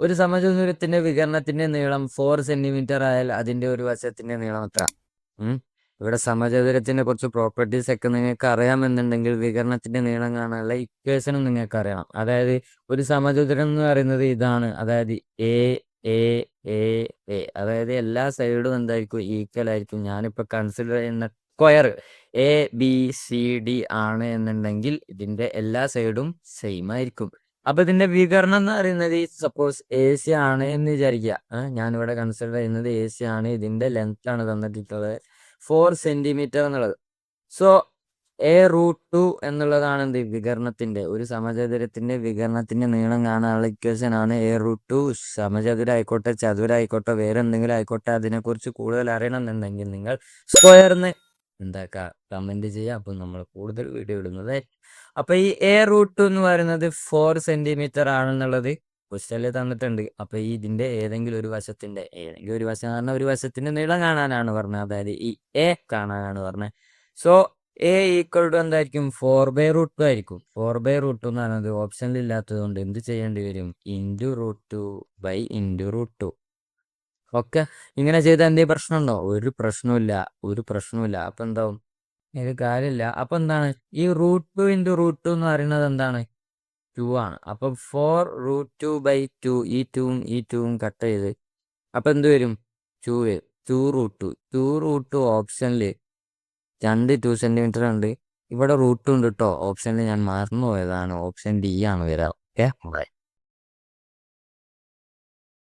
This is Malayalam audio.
ഒരു സമചതുരത്തിന്റെ വികരണത്തിന്റെ നീളം 4 സെന്റിമീറ്റർ ആയാൽ അതിന്റെ ഒരു വശത്തിന്റെ നീളം എത്ര? ഉം. ഇവിടെ സമചതുരത്തിന്റെ കുറച്ച് പ്രോപ്പർട്ടീസ് ഒക്കെ നിങ്ങൾക്ക് അറിയാമെന്നുണ്ടെങ്കിൽ വികരണത്തിന്റെ നീളം കാണാനുള്ള ഇക്വേഷനും നിങ്ങൾക്ക് അറിയണം. അതായത് ഒരു സമചതുരം എന്ന് പറയുന്നത് ഇതാണ്. അതായത് എ എ എ എ അതായത് എല്ലാ സൈഡും എന്തായിരിക്കും? ഈക്വൽ ആയിരിക്കും. ഞാനിപ്പോ കൺസിഡർ ചെയ്യുന്ന square A B C D ആണ് എന്നുണ്ടെങ്കിൽ ഇതിന്റെ എല്ലാ സൈഡും സെയിം ആയിരിക്കും. അപ്പൊ ഇതിന്റെ വികരണം എന്ന് പറയുന്നത് സപ്പോസ് എ സി ആണ് എന്ന് വിചാരിക്കുക. ഞാനിവിടെ കൺസിഡർ ചെയ്യുന്നത് എ സി ആണ്. ഇതിന്റെ ലെങ്ത് ആണ് തന്നിട്ടുള്ളത് 4 സെന്റിമീറ്റർ എന്നുള്ളത്. സോ A√2 എന്നുള്ളതാണ് എന്ത്? വികരണത്തിന്റെ ഒരു സമചതുരത്തിന്റെ വികരണത്തിന്റെ നീളം കാണാനുള്ള ഇക്വേഷൻ ആണ് A√2. സമചതുരം ആയിക്കോട്ടെ, ചതുരായിക്കോട്ടെ, വേറെ എന്തെങ്കിലും ആയിക്കോട്ടെ, അതിനെക്കുറിച്ച് കൂടുതൽ അറിയണമെന്നുണ്ടെങ്കിൽ നിങ്ങൾ സ്ക്വയറിന് എന്താക്കുക, കമന്റ് ചെയ്യുക. അപ്പം നമ്മൾ കൂടുതൽ വീഡിയോ ഇടുന്നത്. അപ്പൊ ഈ A√2 എന്ന് പറയുന്നത് 4 സെന്റിമീറ്റർ ആണെന്നുള്ളത് ക്വസ്റ്റ്യനിൽ തന്നിട്ടുണ്ട്. അപ്പൊ ഈ ഇതിന്റെ ഏതെങ്കിലും ഒരു വശം പറഞ്ഞാൽ ഒരു വശത്തിന്റെ നീളം കാണാനാണ് പറഞ്ഞത്. അതായത് ഈ എ കാണാനാണ് പറഞ്ഞത്. സോ A= എന്തായിരിക്കും? 4/√2 ആയിരിക്കും. 4/√2 എന്ന് പറയുന്നത് ഓപ്ഷനിൽ ഇല്ലാത്തത് കൊണ്ട് എന്ത് ചെയ്യേണ്ടി വരും? *√2/√2. ഓക്കെ, ഇങ്ങനെ ചെയ്താൽ എന്തെങ്കിലും പ്രശ്നമുണ്ടോ? ഒരു പ്രശ്നവുമില്ല. അപ്പൊ എന്താവും? ഒരു കാര്യമില്ല. അപ്പൊ എന്താണ് ഈ √2 × √2 എന്ന് പറയുന്നത്? എന്താണ്? 2 ആണ്. അപ്പൊ 4√2/2 ഈ 2ഉം കട്ട് ചെയ്ത് അപ്പൊ എന്ത് വരും? 2 വരും. 2√2 ഓപ്ഷനിൽ 2 സെന്റിമീറ്റർ ഉണ്ട്. ഇവിടെ √2 ഉണ്ട് കേട്ടോ ഓപ്ഷനിൽ. ഞാൻ മറന്നു പോയതാണ്. ഓപ്ഷൻ ഡി ആണ് വരാം. Okay, by.